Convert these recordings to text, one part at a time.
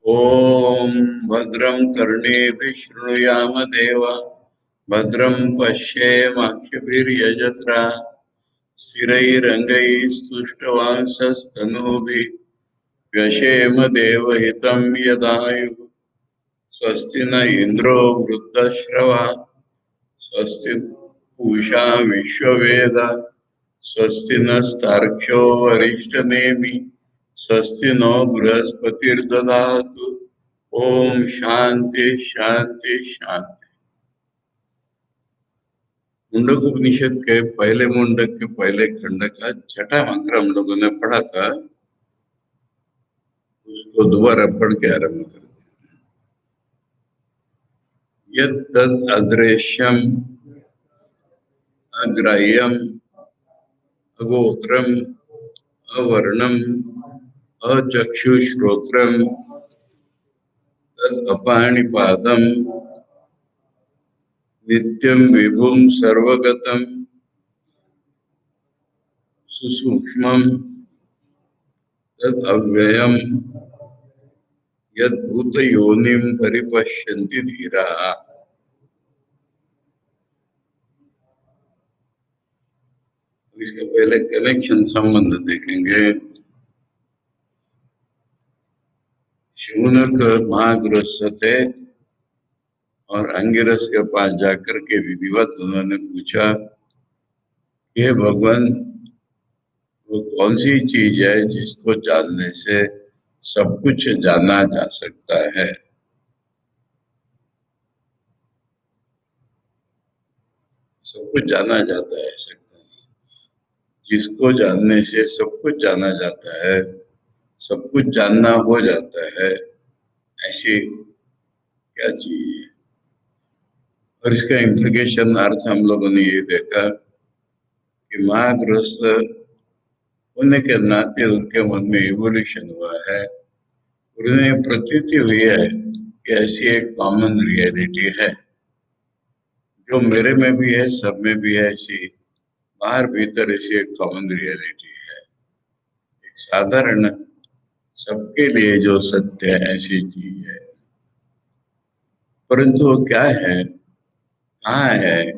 ओम भद्रं कर्णेभिः शृणुयाम देवा भद्रं पश्येमाक्षभिर्यजत्रा स्थिरैरङ्गैस्तुष्टवांसस्तनूभिः व्यशेम देवहितं यदायुः स्वस्ति न इन्द्रो वृद्धश्रवा स्वस्ति पूषा विश्ववेद स्वस्ति नस्तार्क्ष्यो वरिष्ठनेमि स्वस्ति नो बृहस्पतिर्दधातु ओम शांति शांति शांति। मुंडक उपनिषद के पहले मुंडक के पहले खंड का छठा मंत्र हम लोगों ने पढ़ा था, उसको दोबारा पढ़ के आरंभ कर दिया। यत् तत् अदृश्यम अग्राह्यम अगोत्रम अवर्णम अचक्षुश्रोत्रम तत् अपाणिपादम नित्यं विभुं सर्वगतं सुसूक्ष्मं तत् अव्ययं यद्भूतयोनिं परिपश्यन्ति धीराः। इसके पहले कनेक्शन संबंध देखेंगे। शौनक महागृहस्थ थे और अंगिरस के पास जाकर के विधिवत उन्होंने पूछा, हे भगवान, वो कौन सी चीज है जिसको जानने से सब कुछ जाना जा सकता है? सब कुछ जाना जाता है, जिसको जानने से सब कुछ जाना जाता है, सब कुछ जानना हो जाता है, ऐसी क्या चीज है? और इसका इम्प्लीकेशन अर्थ हम लोगों ने ये देखा कि महागृहस्थ होने के नाते उनके मन में इवोल्यूशन हुआ है। उन्हें प्रतीति हुई है कि ऐसी एक कॉमन रियलिटी है जो मेरे में भी है, सब में भी है, ऐसी बाहर भीतर ऐसी एक कॉमन रियलिटी है, एक साधारण सबके लिए जो सत्य है, ऐसी चीज है। परंतु वो क्या है, कहाँ है,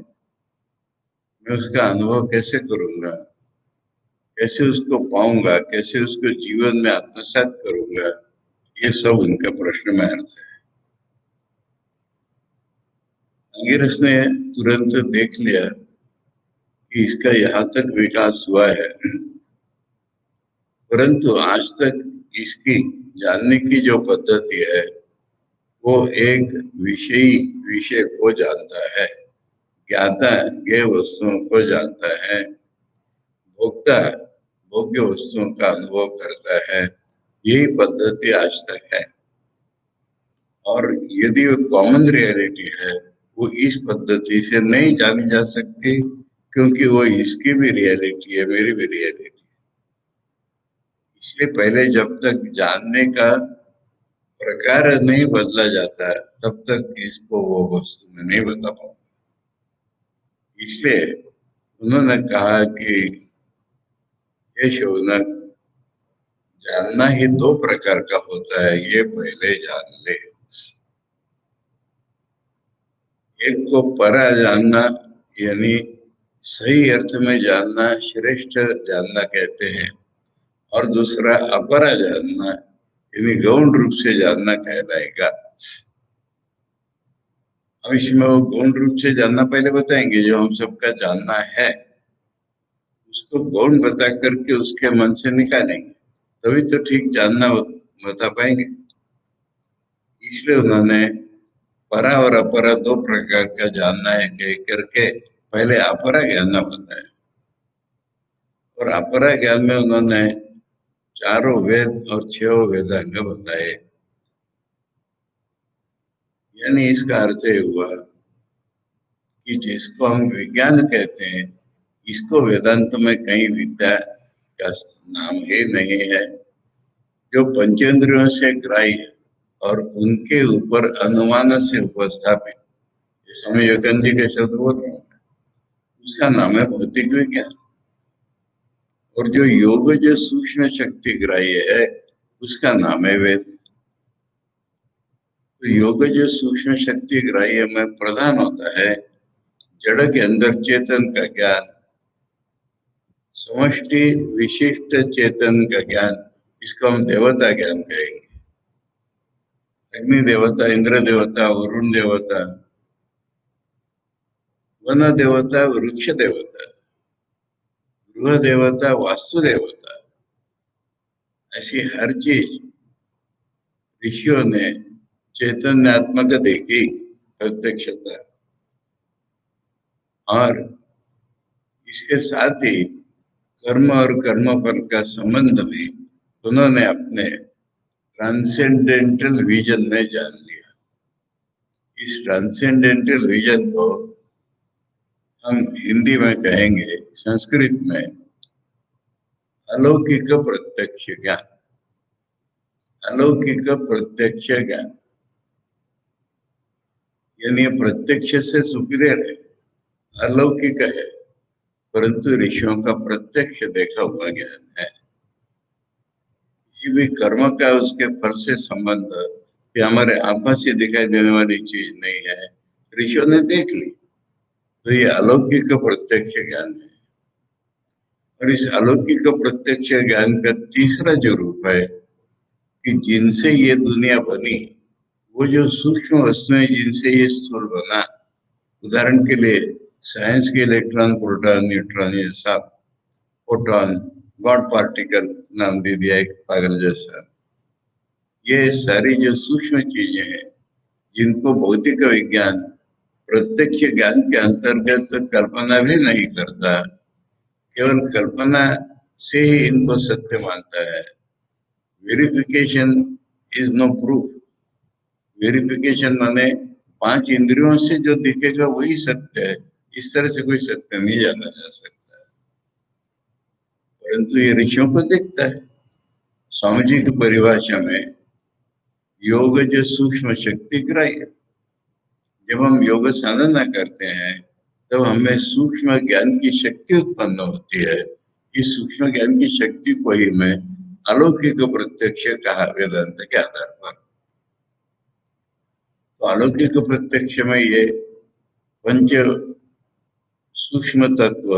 मैं उसका अनुभव कैसे करूंगा, कैसे उसको पाऊंगा, कैसे उसको जीवन में आत्मसात करूंगा, ये सब उनके प्रश्न में अर्थ है। अंगिरस ने तुरंत देख लिया कि इसका यहाँ तक विकास हुआ है, परंतु आज तक इसकी जानने की जो पद्धति है वो एक विषय को जानता है, ज्ञाता ज्ञेय वस्तुओं को जानता है, भोक्ता भोग्य वस्तुओं का अनुभव करता है। यही पद्धति आज तक है। और यदि वो कॉमन रियलिटी है, वो इस पद्धति से नहीं जानी जा सकती, क्योंकि वो इसकी भी रियलिटी है, मेरी भी रियलिटी है। इसलिए पहले जब तक जानने का प्रकार नहीं बदला जाता, तब तक इसको वो वस्तु में नहीं बता पाऊंगा। इसलिए उन्होंने कहा कि ये शौनक, जानना ही दो प्रकार का होता है, ये पहले जान ले। एक को परा जानना यानी सही अर्थ में जानना, श्रेष्ठ जानना कहते हैं, और दूसरा अपरा जानना यानी गौण रूप से जानना कहलाएगा। अब इसमें वो गौण रूप से जानना पहले बताएंगे, जो हम सबका जानना है उसको गौण बता करके उसके मन से निकालेंगे, तभी तो ठीक जानना बता पाएंगे। इसलिए उन्होंने परा और अपरा दो प्रकार का जानना है कह करके पहले अपरा जानना बताया, और अपरा ज्ञान में उन्होंने चारों वेद और 6 वेदांग बताए। यानी इसका अर्थ ये हुआ कि जिसको हम विज्ञान कहते हैं, इसको वेदांत में कहीं विद्या का नाम ही नहीं है। जो पंचेंद्रियों से ग्राह्य और उनके ऊपर अनुमान से उपस्थापित, स्वामी विवेकानंद जी के शब्द बोल रहा हूँ, उसका नाम है भौतिक विज्ञान। और जो योग जो सूक्ष्म शक्ति ग्राह्य है, उसका नाम है वेद। तो योग जो सूक्ष्म शक्ति ग्राह्य में प्रधान होता है, जड़ के अंदर चेतन का ज्ञान, समष्टि विशिष्ट चेतन का ज्ञान, इसको हम देवता ज्ञान कहेंगे। अग्नि देवता, इंद्र देवता, वरुण देवता, वन देवता, वृक्ष देवता, गृह देवता, वास्तु देवता, ऐसी हर चीज ऋषियों ने चैतन्यात्मक देखी प्रत्यक्षता, और इसके साथ ही कर्म और कर्मफल का संबंध भी उन्होंने अपने ट्रांसेंडेंटल विजन में जान लिया। इस ट्रांसेंडेंटल विजन को हम हिंदी में कहेंगे, संस्कृत में अलौकिक प्रत्यक्ष ज्ञान। अलौकिक प्रत्यक्ष ज्ञान यानी प्रत्यक्ष से सुपीरियर है, अलौकिक है, परंतु ऋषियों का प्रत्यक्ष देखा हुआ ज्ञान है। किसी भी कर्म का उसके फल से संबंध ये हमारे आंखों से दिखाई देने वाली चीज नहीं है, ऋषियों ने देख ली, तो ये अलौकिक प्रत्यक्ष ज्ञान है। और इस अलौकिक प्रत्यक्ष ज्ञान का तीसरा जो रूप है कि जिनसे ये दुनिया बनी, वो जो सूक्ष्म वस्तुएं जिनसे ये स्थूल बना, उदाहरण के लिए साइंस के इलेक्ट्रॉन, प्रोटॉन, न्यूट्रॉन, ये सब फोटोन, गॉड पार्टिकल नाम दे दिया एक पागल जैसा, ये सारी जो सूक्ष्म चीजें हैं जिनको भौतिक विज्ञान प्रत्यक्ष ज्ञान के अंतर्गत कल्पना भी नहीं करता, केवल कल्पना से ही इनको सत्य मानता है। Verification is no proof. Verification माने 5 इंद्रियों से जो दिखेगा वही सत्य है, इस तरह से कोई सत्य नहीं जाना जा सकता, परंतु ये ऋषियों को दिखता है। स्वामी जी की परिभाषा में योग जो सूक्ष्म शक्ति ग्राह्य, जब हम योग साधना करते हैं तब हमें सूक्ष्म ज्ञान की शक्ति उत्पन्न होती है। इस सूक्ष्म ज्ञान की शक्ति को ही मैं अलौकिक प्रत्यक्ष कहा वेदांत के आधार पर। तो अलौकिक प्रत्यक्ष में ये पंच सूक्ष्म तत्व,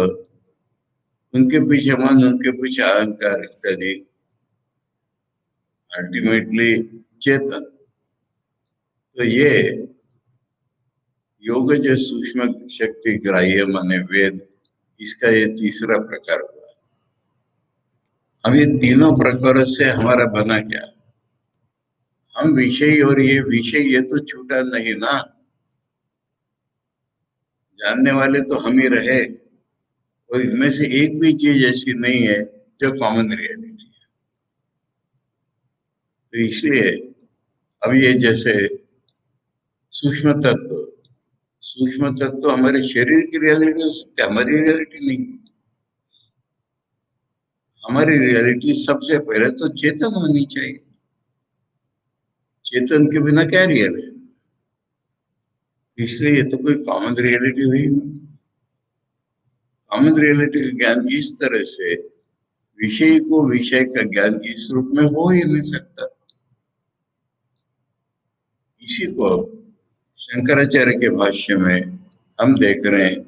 उनके पीछे मन, उनके पीछे अहंकार इत्यादि, अल्टीमेटली चेतन, तो ये योग जो सूक्ष्म शक्ति ग्राह्य माने वेद, इसका ये तीसरा प्रकार हुआ। अब ये तीनों प्रकारों से हमारा बना क्या? हम विषय और ये विषय, ये तो छूटा नहीं ना, जानने वाले तो हम ही रहे, और इनमें से एक भी चीज ऐसी नहीं है जो कॉमन रियलिटी है। तो इसलिए अब ये जैसे सूक्ष्म तत्व, सूक्ष्म तत्व हमारे शरीर की रियलिटी हो सकती है, हमारी रियलिटी नहीं। हमारी रियलिटी सबसे पहले तो चेतन होनी चाहिए। चेतन के बिना क्या रियल है? इसलिए ये तो कोई कॉमन रियलिटी हुई नहीं। कॉमन रियलिटी का ज्ञान इस तरह से, विषय को विषय का ज्ञान इस रूप में हो ही नहीं सकता। इसी को शंकराचार्य के भाष्य में हम देख रहे हैं,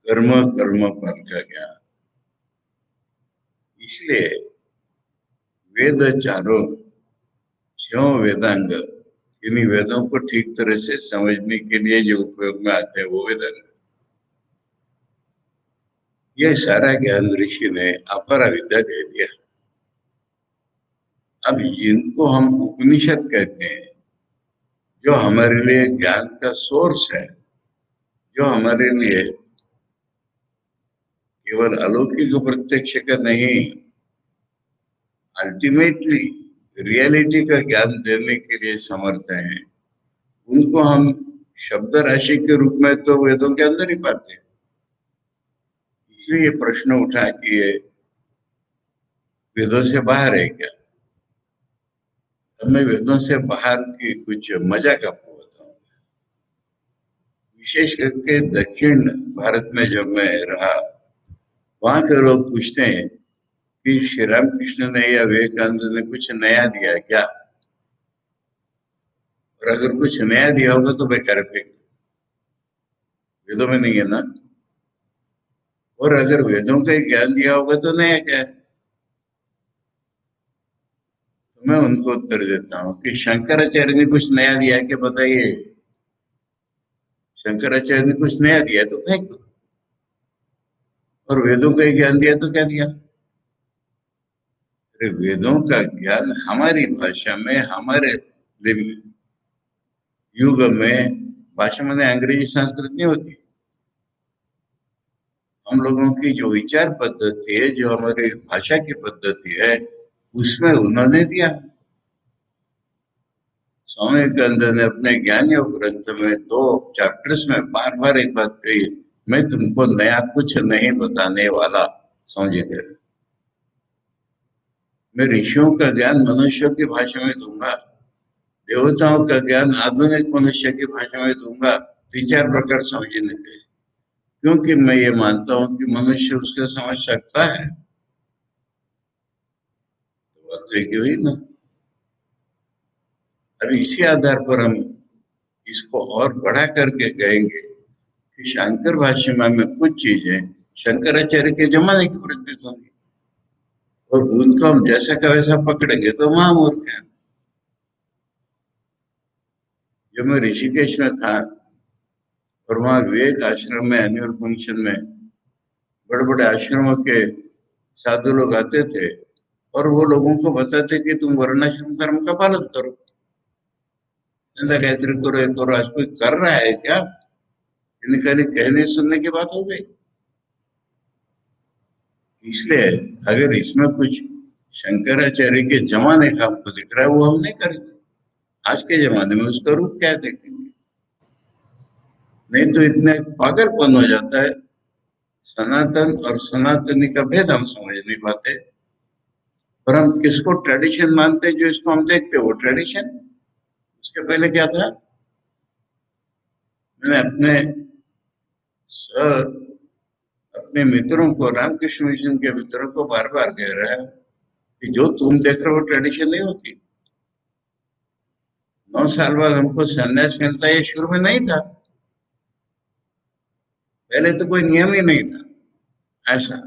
कर्म कर्म फल का ज्ञान। इसलिए वेद चारों, 6 वेदांग, इन्हीं वेदों को ठीक तरह से समझने के लिए जो उपयोग में आते हैं वो वेदांग, यह सारा ज्ञान ऋषि ने अपरा विद्या कह दिया। अब जिनको हम उपनिषद कहते हैं, जो हमारे लिए ज्ञान का सोर्स है, जो हमारे लिए केवल अलौकिक प्रत्यक्ष का नहीं, अल्टीमेटली रियलिटी का ज्ञान देने के लिए समर्थ हैं, उनको हम शब्द राशि के रूप में तो वेदों के अंदर ही पाते हैं। इसलिए ये प्रश्न उठा कि ये वेदों से बाहर है क्या? अब मैं वेदों से बाहर की कुछ मजाक आपको बताऊंगा। विशेष करके दक्षिण भारत में जब मैं रहा, वहां के लोग पूछते हैं कि श्री रामकृष्ण ने या विवेकानंद ने कुछ नया दिया क्या? और अगर कुछ नया दिया होगा तो बेकार फेंक दो, वेदों में नहीं है ना। और अगर वेदों का ही ज्ञान दिया होगा तो नया क्या है? तो मैं उनको उत्तर देता हूँ कि शंकराचार्य ने कुछ नया दिया है क्या, बताइए। शंकराचार्य ने कुछ नया दिया है तो फेंक दो, और वेदों का ही ज्ञान दिया तो क्या दिया? अरे वेदों का ज्ञान हमारी भाषा में, हमारे युग में, भाषा में अंग्रेजी संस्कृत नहीं होती। हम लोगों की जो विचार पद्धति है, जो हमारी भाषा की पद्धति है, उसमें उन्होंने दिया। स्वामी विवेकानंद ने अपने ज्ञान योग ग्रंथ में 2 चैप्टर्स में बार बार एक बात कही, मैं तुमको नया कुछ नहीं बताने वाला, समझिए। मैं ऋषियों का ज्ञान मनुष्यों की भाषा में दूंगा, देवताओं का ज्ञान आधुनिक मनुष्य की भाषा में दूंगा, 3-4 प्रकार समझने के, क्योंकि मैं ये मानता हूं कि मनुष्य उसको समझ सकता है। तो बात तो एक ही हुई ना। अब इसी आधार पर हम इसको और बढ़ा करके कहेंगे कि शंकर भाष्य में कुछ चीजें शंकराचार्य के जमाने की प्रतीत होंगी, और उनको हम जैसा का वैसा पकड़ेंगे तो महामूर्ख है। जब मैं ऋषिकेश में था और वहां विवेक आश्रम में एनुअल फंक्शन में बड़े बड़े आश्रमों के साधु लोग आते थे, और वो लोगों को बताते कि तुम वर्णाश्रम धर्म का पालन करो, चंदा गायत्री करो, एक करो। आज कोई कर रहा है क्या? इनका कहने सुनने की बात हो गई। इसलिए अगर इसमें कुछ शंकराचार्य के जमाने का हमको दिख रहा है, वो हम नहीं करेंगे। आज के जमाने में उसका रूप क्या देखेंगे? नहीं तो इतने पागलपन हो जाता है। सनातन और सनातनी का भेद हम समझ नहीं पाते, और हम किसको ट्रेडिशन मानते हैं? जो इसको हम देखते हैं वो ट्रेडिशन। उसके पहले क्या था? मैंने अपने मित्रों को, रामकृष्ण मिशन के मित्रों को बार बार कह रहा है कि जो तुम देख रहे हो ट्रेडिशन नहीं होती। 9 साल बाद हमको संन्यास मिलता है, ये शुरू में नहीं था। पहले तो कोई नियम ही नहीं था ऐसा।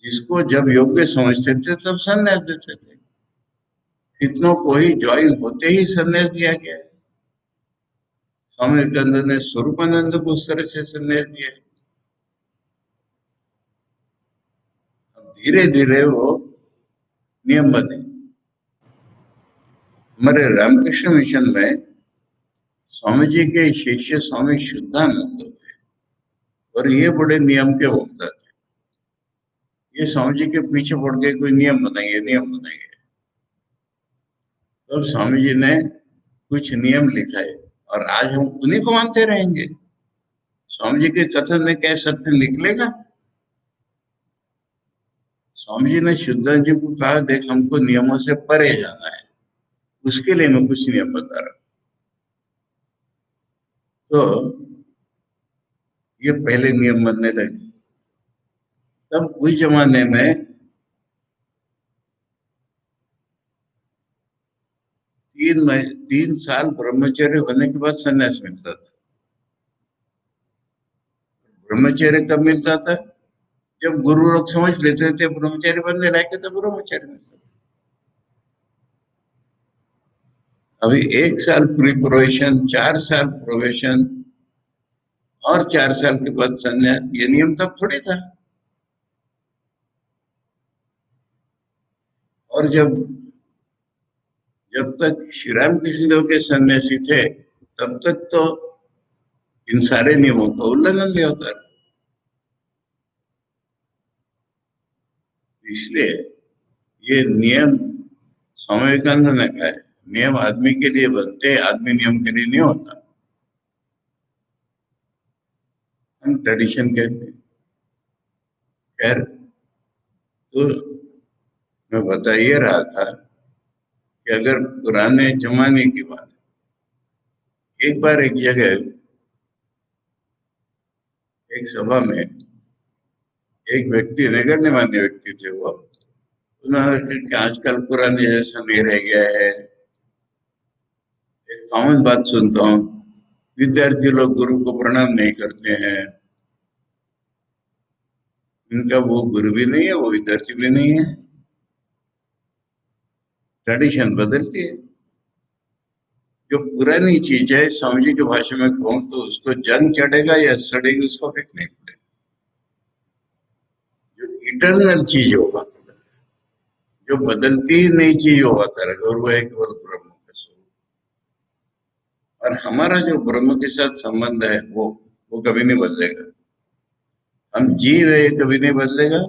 जिसको जब योग्य समझते थे तब संन्यास देते थे। कितनों को ही ज्वाइन होते ही संन्यास दिया गया है। स्वामी विवेकानंद ने स्वरूपानंद को उस तरह से संन्यास दिया है। अब धीरे धीरे वो नियम बने। हमारे रामकृष्ण मिशन में स्वामी जी के शिष्य स्वामी शुद्धानंद हुए, और ये बड़े नियम के वक्ता थे। ये स्वामी जी के पीछे पड़ गए, कोई नियम बनाइए, नियम बनाइए। तब स्वामी जी ने कुछ नियम लिखाए, और आज हम उन्हीं को मानते रहेंगे। स्वामी जी के कथन में क्या सत्य निकलेगा? स्वामी जी ने शुद्धानंद जी को कहा, देख हमको नियमों से परे जाना है, उसके लिए मैं कुछ नियम बता रहा हूं। तो ये पहले नियम बनने लगे। तब उस जमाने में 3 साल ब्रह्मचर्य होने के बाद संन्यास मिलता था। ब्रह्मचर्य कब मिलता था? जब गुरु लोग समझ लेते थे ब्रह्मचारी बनने लायक है तो ब्रह्मचारी मिलता था। अभी 1 साल प्रिपरेशन, 4 साल प्रोबेशन, और 4 साल के बाद संन्यास, ये नियम तब थोड़े था। और जब जब तक श्री राम कृष्ण देव के सन्यासी थे, तब तक तो इन सारे नियमों का उल्लंघन नहीं होता। इसलिए ये नियम स्वामी विवेकानंद ने कहा है, नियम आदमी के लिए बनते, आदमी नियम के लिए नहीं होता। हम ट्रेडिशन कहते हैं। खैर, तो मैं बता ये रहा था कि अगर पुराने जमाने की बात, एक बार एक जगह, एक सभा में एक व्यक्ति, नगण्य मान्य व्यक्ति थे वो, उन्होंने कहा कि आजकल पुराने जैसा नहीं रह गया है, कॉमन बात सुनता हूँ, विद्यार्थी लोग गुरु को प्रणाम नहीं करते हैं। इनका वो गुरु भी नहीं है, वो विद्यार्थी भी नहीं है। ट्रेडिशन बदलती है। जो पुरानी चीज है, स्वामी जी की भाषा में कहूँ तो उसको जंग चढ़ेगा या सड़ेगी उसको फिट नहीं पड़ेगा। जो इटरनल चीज होगा, जो बदलती ही नहीं चीज होगा तरह, और वो है केवल ब्रह्म का स्वरूप। और हमारा जो ब्रह्म के साथ संबंध है वो कभी नहीं बदलेगा। हम जीव है, ये कभी नहीं बदलेगा।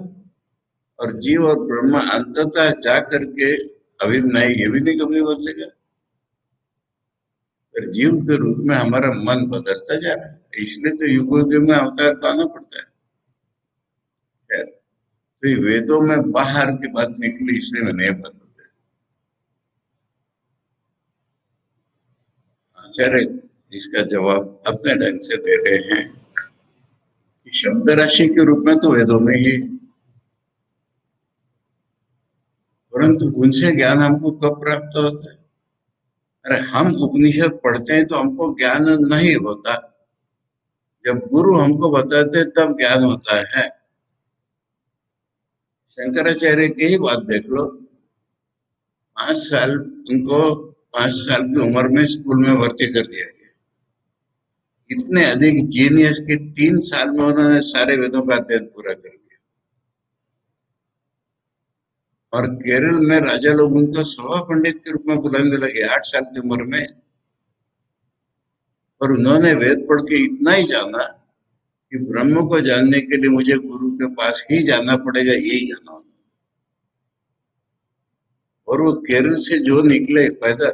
और जीव और ब्रह्म अंततः जा करके अभिन्न है, ये भी नहीं कभी बदलेगा। फिर जीव के रूप में हमारा मन बदलता जा रहा है, इसलिए तो युग युग में अवतार पाना पड़ता है। खैर, तो ये वेदों में बाहर की बात निकली, इसलिए मैं नहीं बदलते। आचार्य इसका जवाब अपने ढंग से दे रहे हैं कि शब्द राशि के रूप में तो वेदों में ही, परंतु उनसे ज्ञान हमको कब प्राप्त होता है? अरे हम उपनिषद पढ़ते हैं तो हमको ज्ञान नहीं होता, जब गुरु हमको बताते तब ज्ञान होता है। शंकराचार्य की ही बात देख लो। 5 साल उनको 5 साल की उम्र में स्कूल में भर्ती कर दिया गया। इतने अधिक जीनियस के 3 साल में उन्होंने सारे वेदों का अध्ययन पूरा कर दिया। और केरल में राजा लोग उनको सभा पंडित के रूप में बुलाने लगे 8 साल की उम्र में। और उन्होंने वेद पढ़ के इतना ही जाना कि ब्रह्म को जानने के लिए मुझे गुरु के पास ही जाना पड़ेगा, यही जाना। और वो केरल से जो निकले पैदल,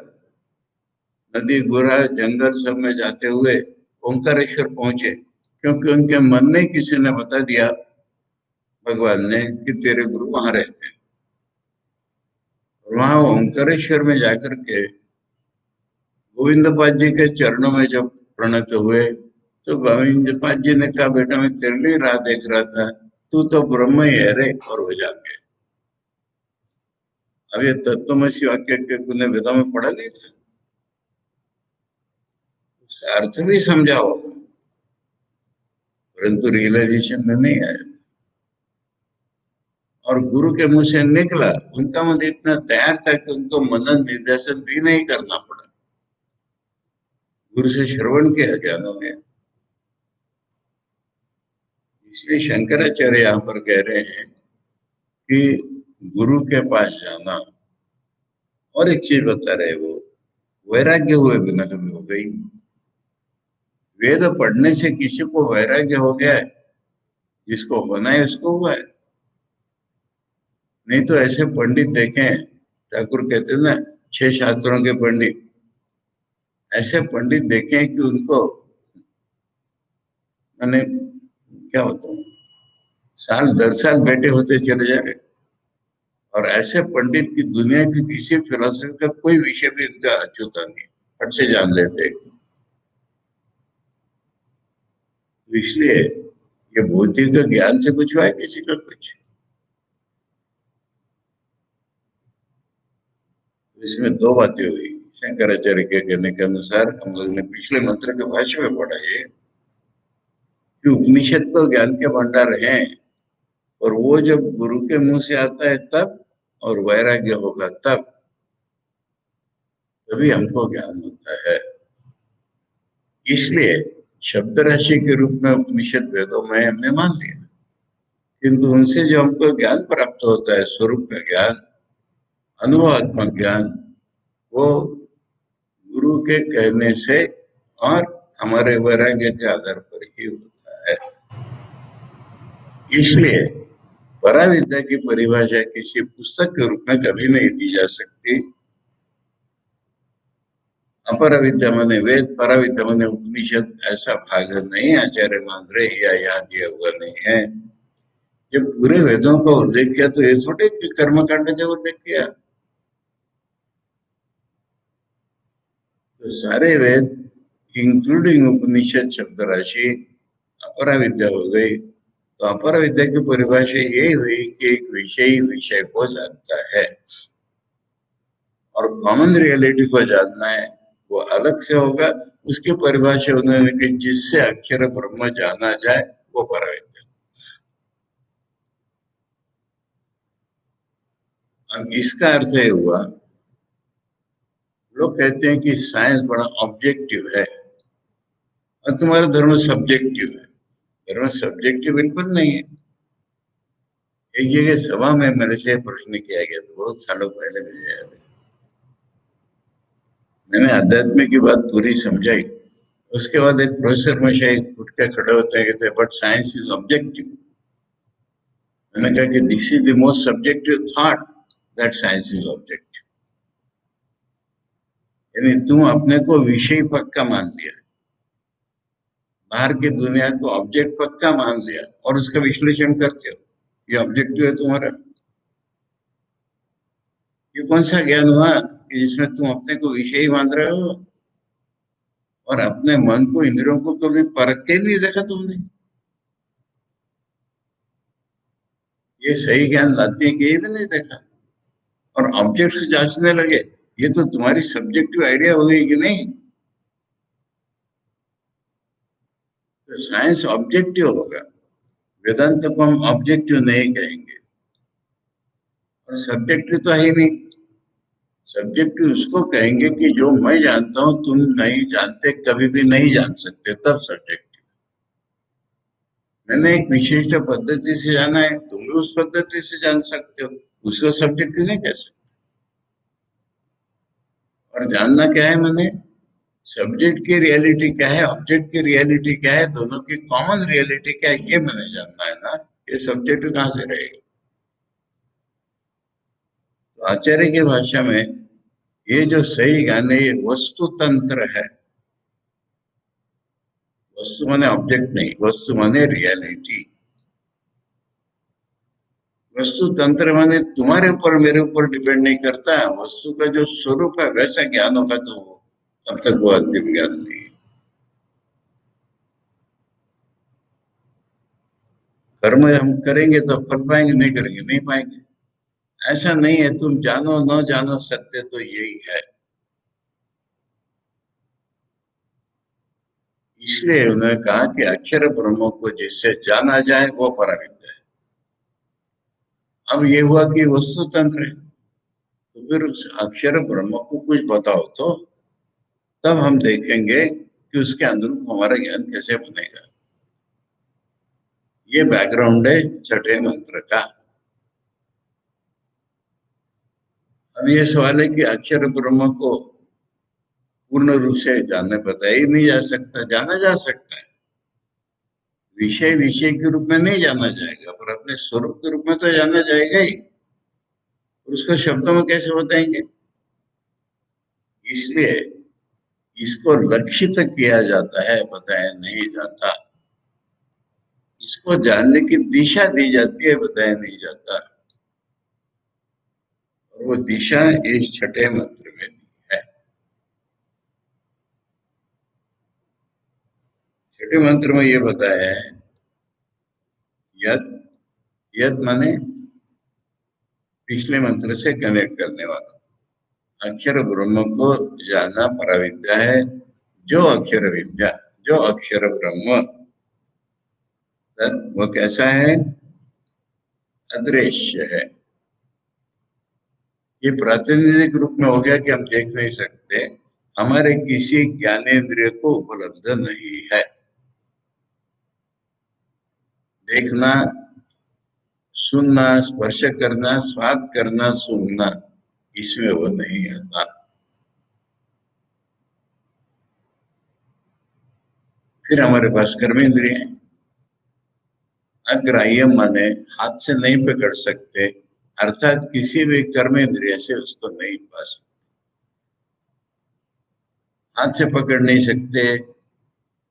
नदी गुरा जंगल सब में जाते हुए ओंकारेश्वर पहुंचे, क्योंकि उनके मन में किसी ने बता दिया, भगवान ने, कि तेरे गुरु वहां रहते हैं। और वहां ओंकारेश्वर में जाकर के गोविंद पाद जी के चरणों में जब प्रणत हुए, तो गोविंद पाद जी ने कहा, बेटा मैं तेरे लिए राह देख रहा था, तू तो ब्रह्म ही है रे। और वो जान गए। अब ये तत्वमसी वाक्य के तूने वेदों में पढ़ा नहीं था, उसका अर्थ भी समझा होगा, परंतु रियलाइजेशन में नहीं आया। और गुरु के मुंह से निकला, उनका मन इतना तैयार था कि उनको मनन निर्देशन भी नहीं करना पड़ा, गुरु से श्रवण किया ज्ञानों में। इसलिए शंकराचार्य यहाँ पर कह रहे हैं कि गुरु के पास जाना। और एक चीज बता रहे, वो वैराग्य हुए बिना कभी हो गई। वेद पढ़ने से किसी को वैराग्य हो गया है, जिसको होना है उसको हुआ है। नहीं तो ऐसे पंडित देखें, ठाकुर कहते हैं ना, 6 शास्त्रों के पंडित, ऐसे पंडित देखें कि उनको मैंने क्या बताऊं, साल दर साल बेटे होते चले जा रहे। और ऐसे पंडित की दुनिया की किसी फिलोसफी का कोई विषय भी उनका अछूता नहीं, फट से जान लेते हैं। तो इसलिए ये भौतिक ज्ञान से कुछ हुआ है किसी का कुछ। तो इसमें दो बातें हुई। शंकराचार्य के कहने के अनुसार, हम लोग ने पिछले मंत्र के भाष्य में पढ़ा है कि उपनिषद तो ज्ञान के भंडार हैं, और वो जब गुरु के मुंह से आता है तब, और वैराग्य होगा तब, तभी हमको ज्ञान होता है। इसलिए शब्द राशि के रूप में उपनिषद वेदों में हमने मान लिया, किंतु उनसे जो हमको ज्ञान प्राप्त होता है, स्वरूप का ज्ञान, अनुभवात्मक ज्ञान, वो गुरु के कहने से और हमारे वैराग्य के आधार पर ही होता है। इसलिए पराविद्या की परिभाषा किसी पुस्तक के रूप में कभी नहीं दी जा सकती। अपर विद्या माने वेद, पराविद्या माने उपनिषद, ऐसा भाग नहीं आचार्य मान रहे, या यहाँ दिया हुआ नहीं है। जब पूरे वेदों का उल्लेख किया तो ये थोड़े कि कर्मकांड का उल्लेख किया। तो सारे वेद इंक्लूडिंग उपनिषद शब्द राशि अपरा विद्या हो गई। तो अपरा विद्या की परिभाषा यही हुई कि एक विषय विषय को जानता है, और कॉमन रियलिटी को जानना है, वो अलग से होगा। उसकी परिभाषा उन्होंने कि जिससे अक्षर ब्रह्म जाना जाए वो पराविद्या। अब इसका अर्थ ये हुआ, लोग कहते हैं कि साइंस बड़ा ऑब्जेक्टिव है और तुम्हारा धर्म सब्जेक्टिव है। धर्म सब्जेक्टिव बिल्कुल नहीं है। एक जगह सभा में मेरे से प्रश्न किया गया था, बहुत सालों पहले मुझे याद है। मैंने अध्यात्म की बात पूरी समझाई। उसके बाद एक प्रोफेसर मशाई उठ के खड़े होते हैं, कहते हैं बट साइंस इज ऑब्जेक्टिव। मैंने कहा कि this is the most subjective thought, that science is objective. यानी तुम अपने को विषय पक्का मान लिया, बाहर की दुनिया को ऑब्जेक्ट पक्का मान लिया और उसका विश्लेषण करते हो। ये ऑब्जेक्टिव है तुम्हारा। ये कौन सा ज्ञान हुआ कि जिसमें तुम अपने को विषय मान रहे हो और अपने मन को, इंद्रियों को कभी परख के नहीं देखा तुमने। ये सही ज्ञान लाते हैं कि ये भी नहीं देखा और ऑब्जेक्ट से जांचने लगे। ये तो तुम्हारी सब्जेक्टिव आइडिया हो गई कि नहीं। तो साइंस ऑब्जेक्टिव होगा, वेदांत को हम ऑब्जेक्टिव नहीं कहेंगे और सब्जेक्टिव तो है ही नहीं। सब्जेक्टिव उसको कहेंगे कि जो मैं जानता हूं तुम नहीं जानते, कभी भी नहीं जान सकते, तब सब्जेक्टिव। मैंने एक विशिष्ट पद्धति से जाना है, तुम भी उस पद्धति से जान सकते हो, उसको सब्जेक्टिव नहीं कह सकते। और जानना क्या है मैंने, सब्जेक्ट की रियलिटी क्या है, ऑब्जेक्ट की रियलिटी क्या है, दोनों की कॉमन रियलिटी क्या है, ये मैंने जानना है ना। ये सब्जेक्ट कहाँ से रहेगा। तो आचार्य की भाषा में ये जो सही ज्ञान है ये वस्तु तंत्र है। वस्तु माने ऑब्जेक्ट नहीं, वस्तु माने रियलिटी। वस्तु तंत्र माने तुम्हारे ऊपर मेरे ऊपर डिपेंड नहीं करता। वस्तु का जो स्वरूप है वैसा ज्ञान होगा तो तब तक वो अंतिम ज्ञान नहीं है। कर्म हम करेंगे तो फल पाएंगे, नहीं करेंगे नहीं पाएंगे। ऐसा नहीं है तुम जानो न जानो, सत्य तो यही है। इसलिए उन्होंने कहा कि अक्षर ब्रह्म को जिससे जाना जाए वो पराविद्या है। अब ये हुआ कि वस्तु तंत्र है, तो फिर उस अक्षर ब्रह्म को कुछ बताओ तो तब हम देखेंगे कि उसके अनुरूप हमारा ज्ञान कैसे बनेगा। ये बैकग्राउंड है छठे मंत्र का। अब ये सवाल है कि अक्षर ब्रह्म को पूर्ण रूप से जानने बताया ही नहीं जा सकता। जाना जा सकता है, विषय विषय के रूप में नहीं जाना जाएगा, पर अपने स्वरूप के रूप में तो जाना जाएगा ही। और उसको शब्दों में कैसे बताएंगे। इसलिए इसको लक्षित किया जाता है, बताया नहीं जाता। इसको जानने की दिशा दी जाती है, बताया नहीं जाता। और वो दिशा इस छठे मंत्र में दी है। छठे मंत्र में ये बताया है, यद, यद माने पिछले मंत्र से कनेक्ट करने वाला। अक्षर ब्रह्म को जानना पराविद्या है। जो अक्षर विद्या, जो अक्षर ब्रह्म, वो कैसा है, अदृश्य है। ये प्रातिनिधिक रूप में हो गया कि हम देख नहीं सकते, हमारे किसी ज्ञानेंद्रिय को उपलब्ध नहीं है। देखना, सुनना, स्पर्श करना, स्वाद करना, सूंघना, इसमें वो नहीं आता। फिर हमारे पास कर्मेंद्रिय है। अग्राह्य माने हाथ से नहीं पकड़ सकते, अर्थात किसी भी कर्मेंद्रिय से उसको नहीं पा सकते। हाथ से पकड़ नहीं सकते,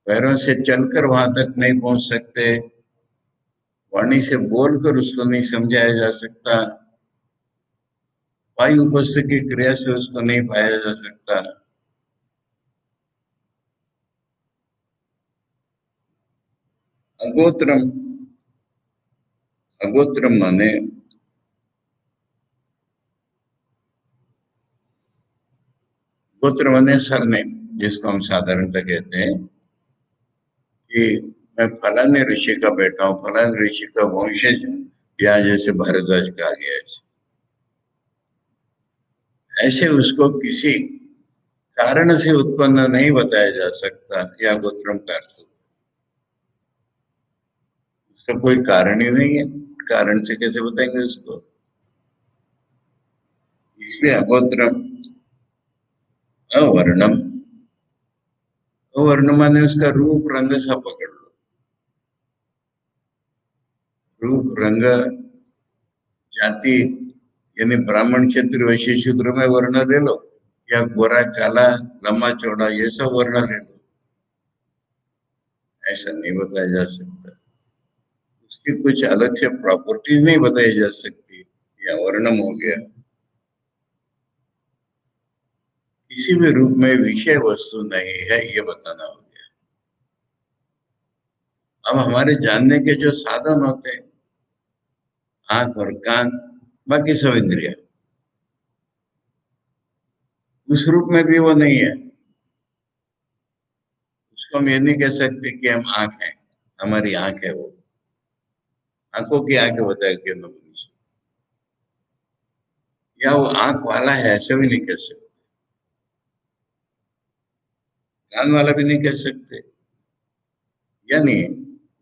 पैरों से चलकर वहां तक नहीं पहुंच सकते, वाणी से बोलकर उसको नहीं समझाया जा सकता, वायु उपस्थित की क्रिया से उसको नहीं पाया जा सकता। अगोत्रम, अगोत्रम माने गोत्र माने सरनेम, जिसको हम साधारणतः कहते हैं कि मैं फलाने ऋषि का बेटा हूँ, फलाने ऋषि का वंशज हूँ, या जैसे भारद्वाज कहा गया है, ऐसे उसको किसी कारण से उत्पन्न नहीं बताया जा सकता, या गोत्रम का अर्थ उसका कोई कारण ही नहीं है, कारण से कैसे बताएंगे उसको। इसलिए अगोत्रम अवर्णम, अवर्ण माने उसका रूप रंग सा पकड़ लो, रूप रंग जाति, यानी ब्राह्मण क्षत्रिय वैश्य शूद्र में वर्ण ले लो, या गोरा काला लंबा चौड़ा ये सब वर्ण ले लो, ऐसा नहीं बताया जा सकता। उसकी कुछ अलग से प्रॉपर्टीज नहीं बताई जा सकती, या वर्णम हो गया। किसी भी रूप में विषय वस्तु नहीं है, ये बताना हो गया। अब हमारे जानने के जो साधन होते हैं, आंख और कान, बाकी सब इंद्रिया, उस रूप में भी वो नहीं है। उसको हम ये नहीं कह सकते कि हम आंख है, हमारी आंख है वो, आंखों की आंखें बताया कि मनुष्य, या वो आंख वाला है ऐसा भी नहीं कह सकते, कान वाला भी नहीं कह सकते, यानी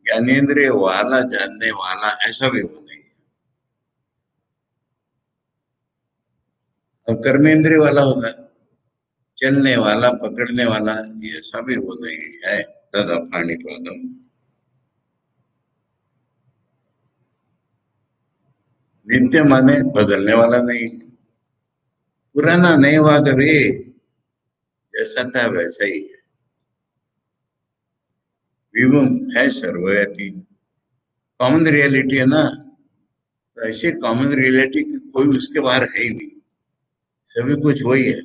ज्ञानेन्द्रिय वाला, जानने वाला, ऐसा भी वो नहीं है। अब कर्मेंद्रिय वाला होगा, चलने वाला, पकड़ने वाला, ये ऐसा भी वो नहीं है। तद पाणी पदम, नित्य माने बदलने वाला नहीं, पुराना नहीं हुआ कभी, जैसा था वैसा ही है, विभुम है, सर्वव्यापी, कॉमन रियलिटी है ना। तो ऐसी कॉमन रियलिटी कोई उसके बाहर है ही नहीं, सभी कुछ वही है।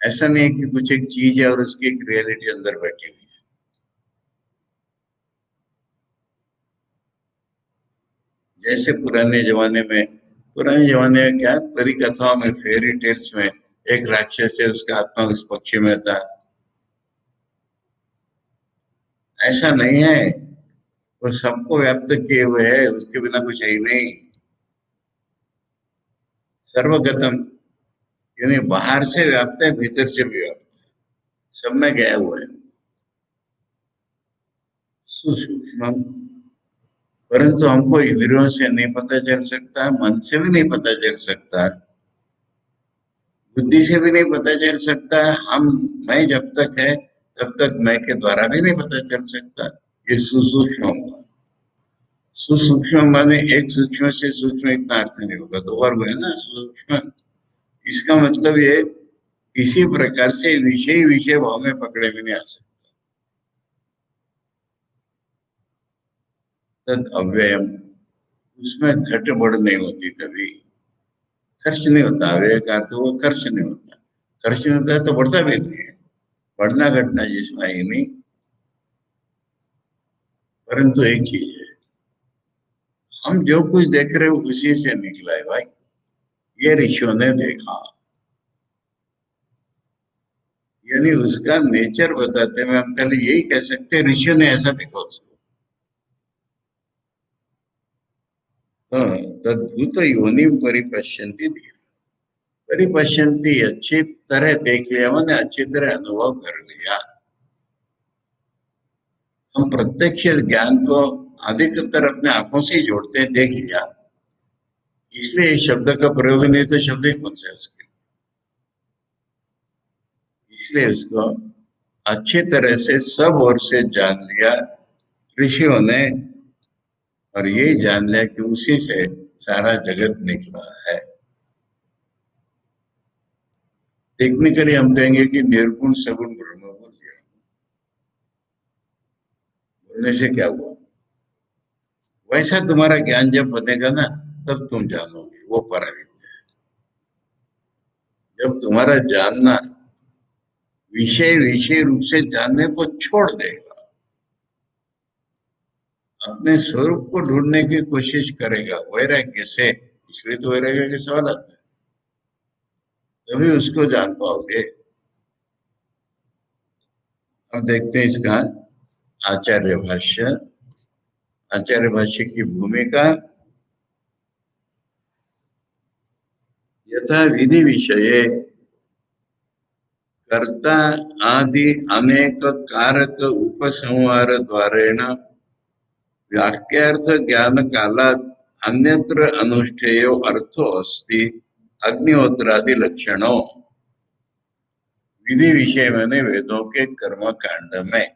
ऐसा नहीं है कि कुछ एक चीज है और उसकी एक रियलिटी अंदर बैठी हुई है। जैसे पुराने जमाने में क्या, परी कथाओं में, फेरी टेल्स में एक राक्षस है, उसका आत्मा उस पक्षी में था, ऐसा नहीं है। वो सबको व्याप्त किए हुए है, उसके बिना कुछ है ही नहीं। सर्वगतम, यानी बाहर से व्याप्त है, भीतर से भी व्याप्त, सब में गया हुआ है। सूक्ष्म, परंतु हमको इंद्रियों से नहीं पता चल सकता, मन से भी नहीं पता चल सकता, बुद्धि से भी नहीं पता चल सकता। हम, मैं जब तक है तब तक मैं के द्वारा भी नहीं पता चल सकता। ये सुसूक्ष्म हुआ। सुसूक्ष्म माने एक सूक्ष्म से सूक्ष्म इतना अर्थ नहीं होगा, दो बार हुआ है ना सूक्ष्म। इसका मतलब ये किसी प्रकार से विषय विषय भाव में पकड़े भी नहीं आ सकता। तद अव्ययम, उसमें घट बढ़ नहीं होती, कभी खर्च नहीं होता। अव्यय का अर्थ वो खर्च नहीं होता, खर्च नहीं होता है तो बढ़ता भी नहीं है, बढ़ना घटना जिसमें ही नहीं। परंतु एक चीज है, हम जो कुछ देख रहे हो उसी से निकला है भाई, ये ऋषियों ने देखा, यानी उसका नेचर बताते हुए हम पहले यही कह सकते हैं ऋषियों ने ऐसा देखा उसको। हाँ, तद्भुत योनि परिपश्यंती थी, परिपश्यंती अच्छी तरह देख लिया, मैंने अच्छी तरह अनुभव कर लिया। हम प्रत्यक्ष ज्ञान को अधिकतर अपने आंखों से ही जोड़ते हैं, देख लिया, इसलिए इस शब्द का प्रयोग नहीं, तो शब्द ही कौन सा है उसके, इसलिए उसको अच्छी तरह से सब ओर से जान लिया ऋषियों ने, और ये जान लिया कि उसी से सारा जगत निकला है। टेक्निकली हम कहेंगे कि निर्गुण सगुण ब्रह्म बोल दिया। बोलने से क्या हुआ, वैसा तुम्हारा ज्ञान जब बनेगा ना, तब तुम जानोगे वो पराविद्या है। जब तुम्हारा जानना विषय विषय रूप से जानने को छोड़ देगा, अपने स्वरूप को ढूंढने की कोशिश करेगा वैराग्य से, इसलिए तो वैराग्य के सवाल आता है। तभी उसको जान पाओगे। अब देखते हैं इसका आचार्य भाष्य। आचार्य भाष्य की भूमिका। यथा विधि विषये कर्ता आदि अनेक कारक उपसंहार द्वारेण वाक्यार्थ ज्ञान कालात् अन्यत्र अनुष्ठेयो अर्थो अस्ति अग्निहोत्रादि लक्षणों। विधि विषय मैंने वेदों के कर्म कांड में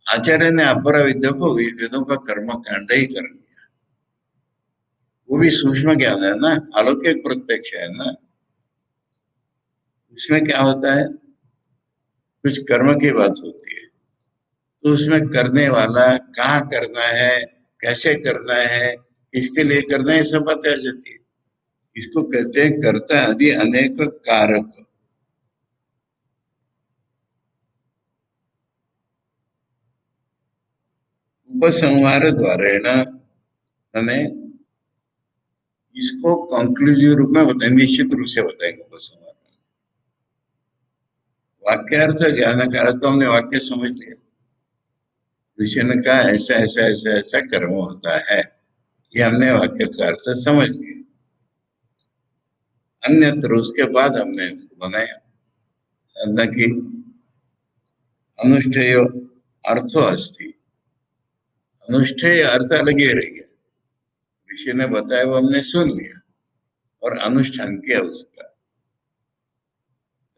आचार्य ने अपरा विद्या को वेदों का कर्म कांड ही कर लिया। वो भी सूक्ष्म ज्ञान है ना, अलौकिक प्रत्यक्ष है ना। उसमें क्या होता है, कुछ कर्म की बात होती है तो उसमें करने वाला कहाँ करना है, कैसे करना है, किसके लिए करना है, ये सब बातें आ जाती है। इसको कहते हैं कर्ता आदि अनेक कारक उपसंहार द्वारेण। हमें इसको कंक्लूसिव रूप में बताएंगे, निश्चित रूप से बताएंगे उपसंहार। वाक्यार्थ ज्ञान का अर्थ हमने वाक्य समझ लिया, ऋषि ने कहा ऐसा ऐसा ऐसा ऐसा कर्म होता है, ये हमने वाक्य का अर्थ समझ लिया। अन्यत्र उसके बाद हमने उसको बनाया न कि अनुष्ठेय अर्थो अस्ति। अनुष्ठेय अर्थ अलग ही रह गया, ऋषि ने बताया वो हमने सुन लिया और अनुष्ठान किया उसका।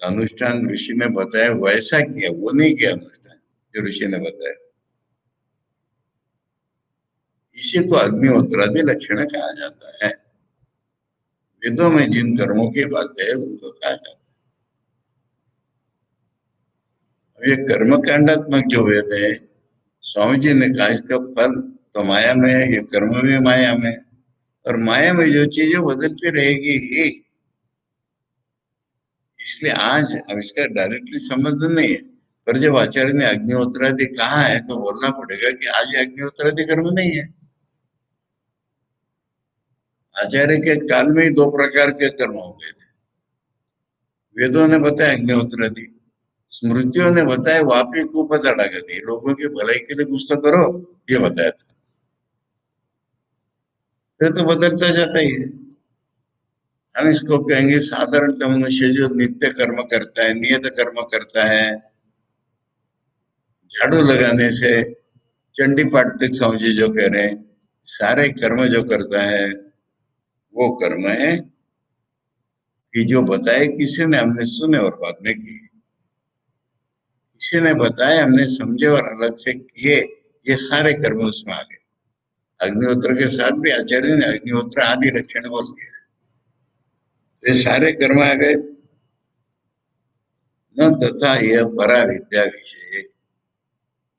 अनुष्ठान ऋषि ने बताया वैसा किया, वो नहीं किया अनुष्ठान जो ऋषि ने बताया। इसी को अग्निहोत्रादि लक्षण कहा जाता है। वेदों में जिन कर्मों की बात है उनको कहा जाता है। अब ये कर्म कांडात्मक जो वेद है, स्वामी जी ने कहा इसका फल तो माया में है, ये कर्म भी माया में, और माया में जो चीजें बदलती रहेगी ही। इसलिए आज अब इसका डायरेक्टली संबंध नहीं है, पर जब आचार्य ने अग्निहोत्रादि कहा है तो बोलना पड़ेगा कि आज अग्निहोत्रादि कर्म नहीं है। आचार्य के काल में ही दो प्रकार के कर्म हो गए थे। वेदों ने बताया अग्निहोत्रादि, स्मृतियों ने बताया वापी को पता लगा दी, लोगों की भलाई के लिए कुछ तो करो, ये बताया था। फिर तो बदलता जाता ही है। हम इसको कहेंगे साधारणतः मनुष्य जो नित्य कर्म करता है, नियत कर्म करता है, झाड़ू लगाने से चंडी पाठ तक समझिए जो कह रहे हैं, सारे कर्म जो करता है वो कर्म है कि जो बताए किसी ने, हमने सुने और बाद में किए। किसी ने बताया, हमने समझे और अलग से किए, ये सारे कर्म उसमें आ गए। अग्निहोत्र के साथ भी आचार्य ने अग्निहोत्र आदि लक्षण बोल दिया, तो ये सारे कर्म आ गए। न तथा यह परा विद्या विषय,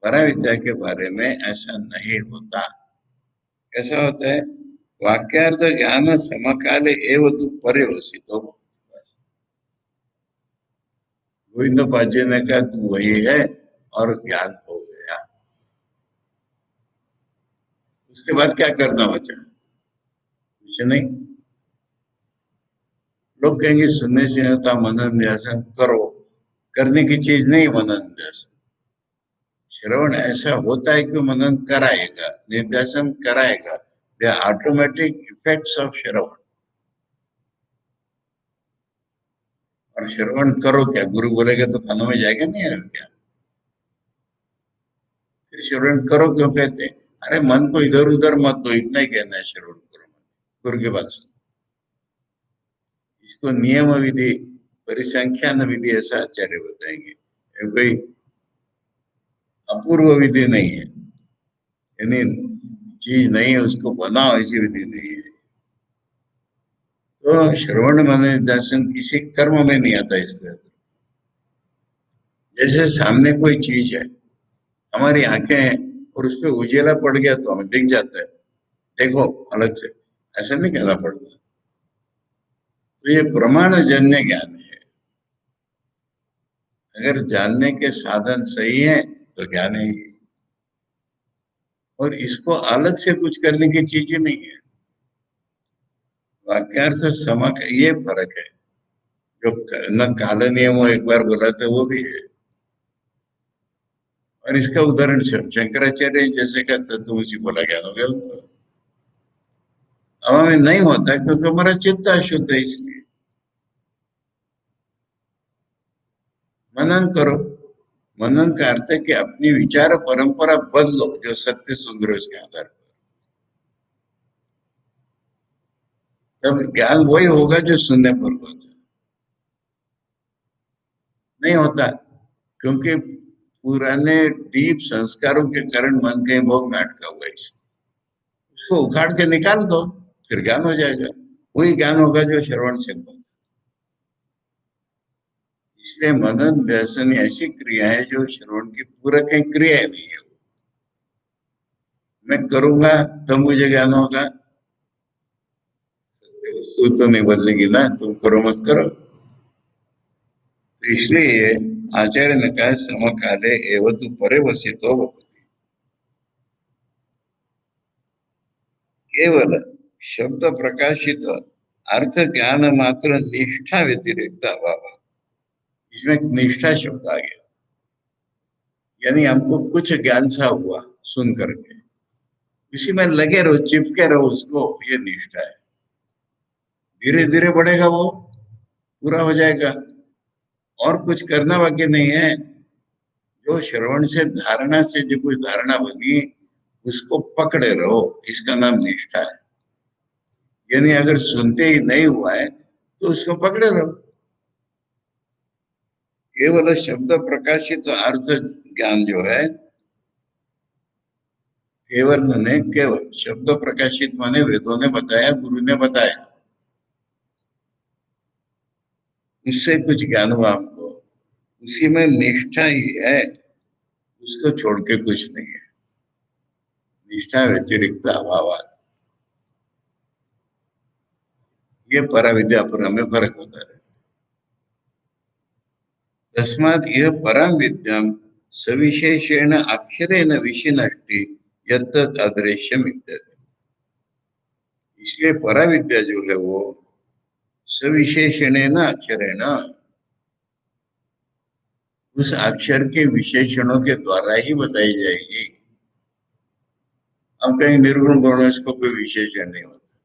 परा विद्या के बारे में ऐसा नहीं होता। कैसा होता है, वाक्यार्थ ज्ञान समकाले एवं तु पर्यवसितो। गोविंदोपाध्याय ने कहा तू वही है और ज्ञान हो गया, उसके बाद क्या करना बचा, कुछ नहीं। लोग कहेंगे सुनने से होता, मनन ध्यान करो, करने की चीज नहीं मनन ध्यान। श्रवण ऐसा होता है कि मनन कराएगा, निर्देशन कराएगा, द ऑटोमेटिक इफेक्ट्स ऑफ श्रवण। और श्रवण करो क्या, गुरु बोलेगा तो कानों में जाएगा नहीं है क्या। फिर श्रवण करो क्यों कहते हैं, अरे मन को इधर उधर मत दो, इतना ही कहना है श्रवण करो, गुरु की बात सुनो। इसको नियम विधि परिसंख्यान विधि ऐसा आचार्य बताएंगे, कोई अपूर्व विधि नहीं है, यानी चीज नहीं है उसको बनाओ, ऐसी विधि नहीं है। तो श्रवण माने दर्शन किसी कर्म में नहीं आता इसका। जैसे सामने कोई चीज है, हमारी आंखें हैं और उस पर उजेला पड़ गया तो हमें दिख जाता है, देखो अलग से, ऐसा नहीं कहना पड़ता। तो ये प्रमाण जन्य ज्ञान है। अगर जानने के साधन सही है तो ज्ञान है ये, और इसको अलग से कुछ करने की चीज ही नहीं है। वाक्यार्थ समक ये फर्क है जो न काल नियम एक बार बोला था वो भी है। और इसका उदाहरण शंकराचार्य जैसे का तत्व उसी बोला ज्ञान हो गया उनको। अब हमें नहीं होता क्योंकि हमारा चित्त अशुद्ध है, इसलिए मनन करो। मनन का अर्थ है कि अपनी विचार परंपरा बदलो जो सत्य सुन रहे उसके आधार पर। तब ज्ञान वही होगा जो सुनने पर होता नहीं होता, क्योंकि पुराने डीप संस्कारों के कारण मन कहीं भोग में अटका हुआ है। उसको उखाड़ के निकाल दो, फिर ज्ञान हो जाएगा। वही ज्ञान होगा जो श्रवण से होगा। इसलिए मनन व्यसन ऐसी क्रिया है जो श्रवण की पूरक है, क्रिया नहीं है। मैं करूंगा तब मुझे ज्ञान होगा, वस्तु तो नहीं बदलेगी ना, तुम करो मत करो। तो इसलिए आचार्य ने कहा समकाले एवं तु परे वसितो भवति। केवल शब्द प्रकाशित अर्थ ज्ञान मात्र निष्ठा व्यतिरिक्त अभाव। इसमें निष्ठा शब्द आ गया, यानी हमको कुछ ज्ञान सा हुआ सुन करके, इसी में लगे रहो, चिपके रहो उसको, ये निष्ठा है। धीरे धीरे बढ़ेगा, वो पूरा हो जाएगा। और कुछ करना बाकी नहीं है। जो श्रवण से धारणा से जो कुछ धारणा बनी उसको पकड़े रहो, इसका नाम निष्ठा है। यानी अगर सुनते ही नहीं हुआ है तो उसको पकड़े रहो। केवल शब्द प्रकाशित अर्थ ज्ञान जो है, केवल माने केवल शब्द प्रकाशित माने वेदों ने बताया, गुरु ने बताया, उससे कुछ ज्ञान हुआ हमको, उसी में निष्ठा ही है, उसको छोड़ के कुछ नहीं है। निष्ठा व्यतिरिक्त अभाव, ये पराविद्या पर हमें फर्क होता है। तस्मात् यह परम विद्याम सविशेषेण अक्षरेण विशिनष्टि यत्तत् अदृश्यम इत्यर्थ। इसलिए पराविद्या जो है वो सविशेषणेन अक्षरेण, उस अक्षर के विशेषणों के द्वारा ही बताई जाएगी। अब कहीं निर्गुण गौण इसको कोई विशेषण नहीं होता।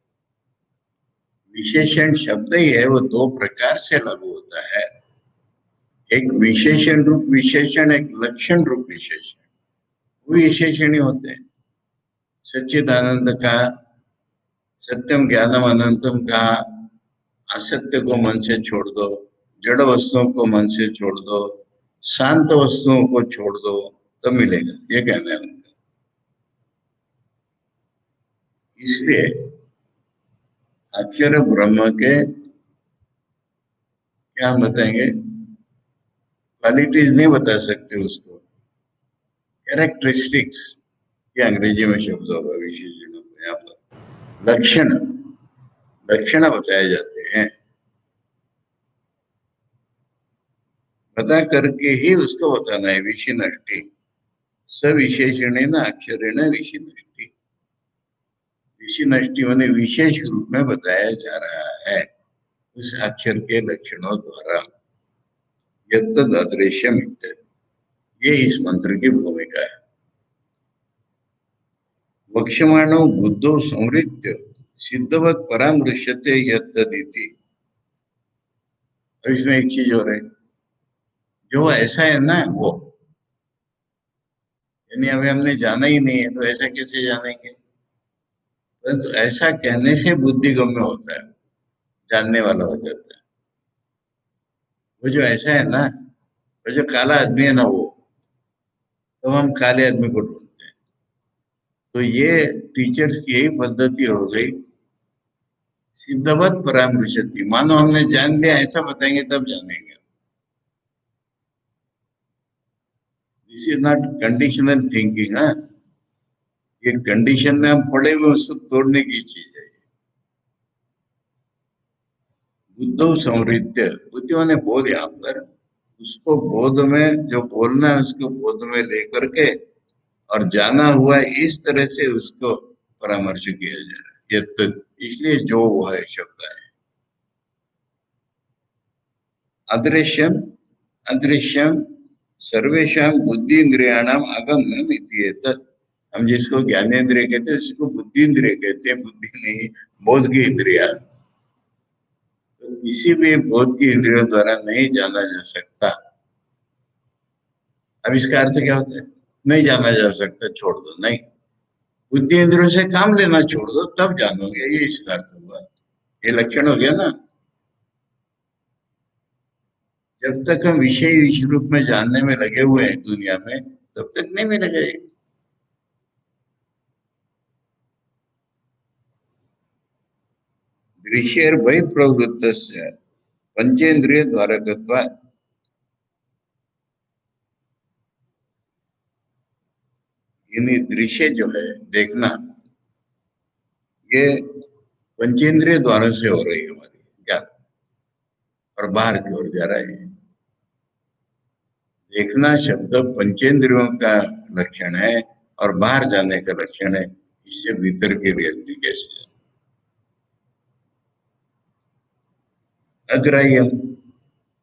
विशेषण शब्द ही है, वो दो प्रकार से लागू होता है। एक विशेषण रूप विशेषण, एक लक्षण रूप विशेषण। वो विशेषण ही होते हैं। सच्चिदानंद का, सत्यम ज्ञानम अनंतम का, असत्य को मन से छोड़ दो, जड़ वस्तुओं को मन से छोड़ दो, शांत वस्तुओं को छोड़ दो, तब मिलेगा, ये कहना है उनका। इसलिए अक्षर ब्रह्म के क्या बताएंगे, क्वालिटीज नहीं बता सकते उसको, कैरेक्टरिस्टिक्स, ये अंग्रेजी में शब्द होगा विशेषण। यहाँ पर लक्षण, लक्षण बताए जाते हैं, बता करके ही उसको बताना है। विशिनष्टि सविशेषण अक्षरेण विशिनष्टि, विशिनष्टि माने विशेष रूप में बताया जा रहा है उस अक्षर के लक्षणों द्वारा। यत्तद् अदृश्यम इत्यर्थ। ये इस मंत्र की भूमिका है। वक्ष्यमाणो बुद्धो संवृत्य सिद्धवत परामृश्यते यत्तदिति। और इसमें एक चीज और है, जो ऐसा है ना वो, यानी अभी हमने जाना ही नहीं है तो ऐसा कैसे जानेंगे। परंतु तो ऐसा कहने से बुद्धि गम्य होता है, जानने वाला हो जाता है। वो जो ऐसा है ना, वो जो काला आदमी है ना, वो तो हम काले आदमी को ढूंढते हैं। तो ये टीचर्स की यही पद्धति हो गई, सिद्धवत परामृशति, मानो हमने जान लिया ऐसा बताएंगे तब जानेंगे। This is not conditional thinking. हाँ, ये कंडीशन में हम पड़े हुए उसको तोड़ने की चीज है। बुद्धो समृद्ध, बुद्धि माने बोध, यहाँ पर उसको बोध में जो बोलना है उसको बोध में लेकर के और जाना हुआ है, इस तरह से उसको परामर्श किया जा रहा है। ये तो इसलिए जो वो है शब्द है। अदृश्यम अदृश्यम सर्वेशम बुद्धि इंद्रियाणाम आगम्यम इति एतत्। हम जिसको ज्ञानेन्द्रिय कहते हैं उसको बुद्धि इंद्रिय कहते हैं, बुद्धि नहीं, बोध की इंद्रिया। तो किसी भी बोध की इंद्रियों द्वारा नहीं जाना जा सकता। अब इसका अर्थ क्या होता है? नहीं जाना जा सकता, छोड़ दो, नहीं। बुद्धि इंद्रियों से काम लेना छोड़ दो, तब जानोगे, ये इसका अर्थ हुआ। ये लक्षण हो गया ना। जब तक हम विषय विषय रूप में जानने में लगे हुए हैं दुनिया में, तब तक नहीं मिलेगा ये। दृश्य वही प्रवृत्त पंचेन्द्रिय द्वारकत्वात्। यानी दृश्य जो है देखना, ये पंचेंद्रिय द्वारों से हो रही है हमारी ज्ञान, और बाहर की ओर जा रहा है। देखना शब्द पंचेंद्रियों का लक्षण है और बाहर जाने का लक्षण है। इससे भीतर की रियलिटी कैसे जाए? अग्राह्यम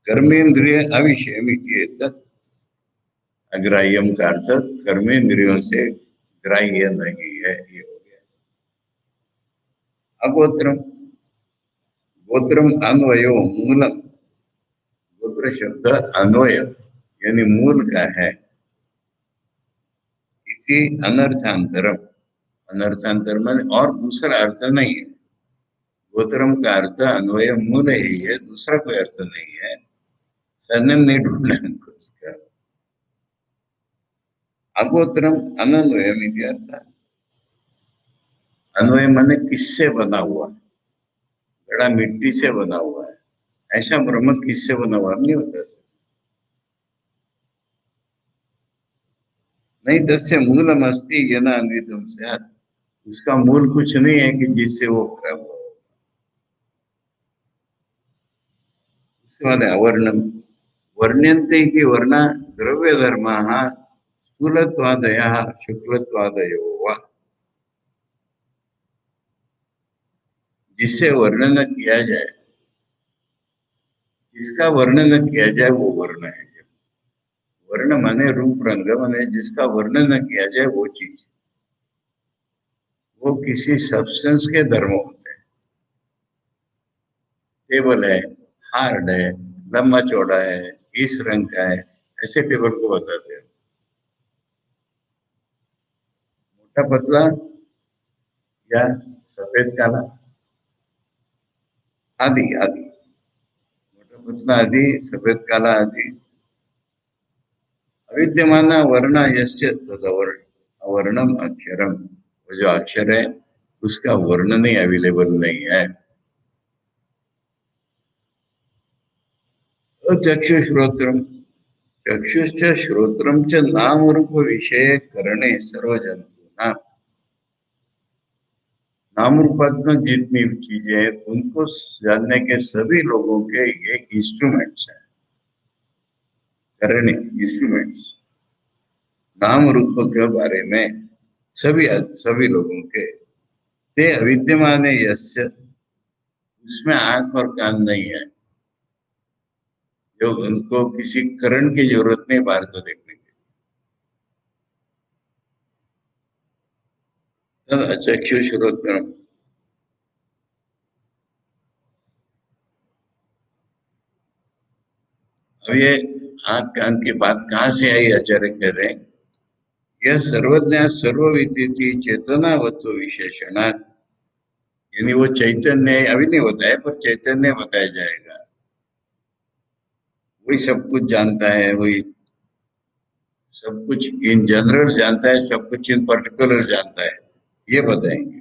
कर्मेंद्रिय अविषय। अग्राह्यम का अर्थ कर्मेंद्रियों से ग्राह्य नहीं है, ये हो गया। अगोत्रम गोत्रम अन्वयो मूलम। गोत्र शब्द अन्वय यानी मूल का है। इसी अनर्थांतरम, अनर्थांतर में और दूसरा अर्थ नहीं है। गोत्रम का अर्थ अन्वय मूल ही है, दूसरा कोई अर्थ नहीं है। सरनेम नहीं ढूंढना हमको इसका। अगोत्रम अनन्वयम इति अर्थ। अन्वय माने किससे बना हुआ, घड़ा मिट्टी से बना हुआ है, ऐसा ब्रह्म किससे बना हुआ हम नहीं बता सकते। नहीं तस्य मूलम अस्ति येन अन्वितम स्यात्। उसका मूल कुछ नहीं है कि जिससे वो भरा हुआ हो। उसके बाद अवर्णम, वर्ण्यन्ते इति वर्ण द्रव्य धर्माः स्थूलत्वादयः शुक्लत्वादयो वा। जिससे वर्णन किया जाए, जिसका वर्णन किया जाए वो वर्ण है। वर्ण माने रूप रंग, माने जिसका वर्णन किया जाए वो चीज, वो किसी सब्सटेंस के धर्म होते हैं। टेबल है, हार्ड है, लंबा चौड़ा है, इस रंग का है, ऐसे टेबल को बताते हैं। मोटा पतला या सफेद काला आदि आदि। मोटा पतला आदि, सफेद काला आदि। अविद्यमान वर्ण यस्य तदवर्ण, अवर्णम अक्षरम। वो जो अक्षर है उसका वर्ण नहीं, अवेलेबल नहीं है। चक्षुश्रोत्रम, चक्षुश्च श्रोत्रम च नाम रूप विषय करणे सर्वजंतु। नाम रूपात्मक जितनी चीजें हैं उनको जानने के सभी लोगों के ये इंस्ट्रूमेंट्स हैं। करणे इंस्ट्रूमेंट्स, नाम रूप के बारे में सभी सभी लोगों के। ते अविद्यमान यस्य, उसमें आंख और कान नहीं है, जो उनको किसी करण की जरूरत नहीं बाहर को देखने की। तद अचक्षुश्रोत्रम। अब ये आंख कान की बात कहाँ से आई? आचार्य कह रहे हैं यह सर्वज्ञ सर्वविदिति चेतनावत्व विशेषणात्। यानी वो चैतन्य अभी नहीं होता है, पर चैतन्य बताया जाएगा। वही सब कुछ जानता है, वही सब कुछ इन जनरल जानता है, सब कुछ इन पर्टिकुलर जानता है, ये बताएंगे।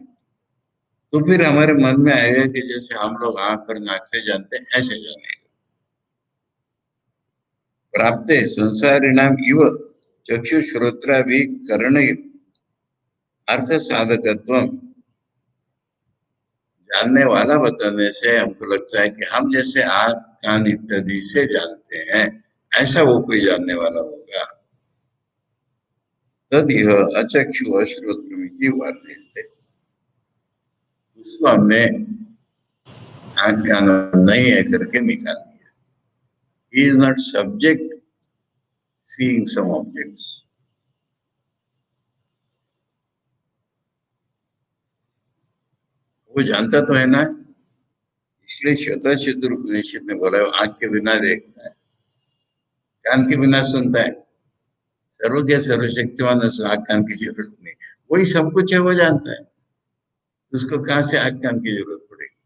तो फिर हमारे मन में आएगा कि जैसे हम लोग आंख और नाक से जानते हैं ऐसे जानेगा। प्राप्त संसारिणाम इव चक्षुश्रोत्राभि कर्ण अर्थ साधकत्व। जानने वाला बताने से हमको लगता है कि हम जैसे आंख कान इत्यादि से जानते हैं, ऐसा वो कोई जानने वाला होगा। तद यह अचक्षु अश्रोत्रमिति वर्ण्यते। उसको हमने आंख कान नहीं है करके निकाल दिया। He is not subject seeing some objects. वो जानता तो है ना, इसलिए शतशत उपनिषद ने बोला आंख के बिना देखता है, कान के बिना सुनता है, सर्वज्ञ सर्वशक्तिमान आंख कान की जरूरत नहीं, वही सब कुछ है, वो जानता है, उसको कहाँ से आंख कान की जरूरत पड़ेगी।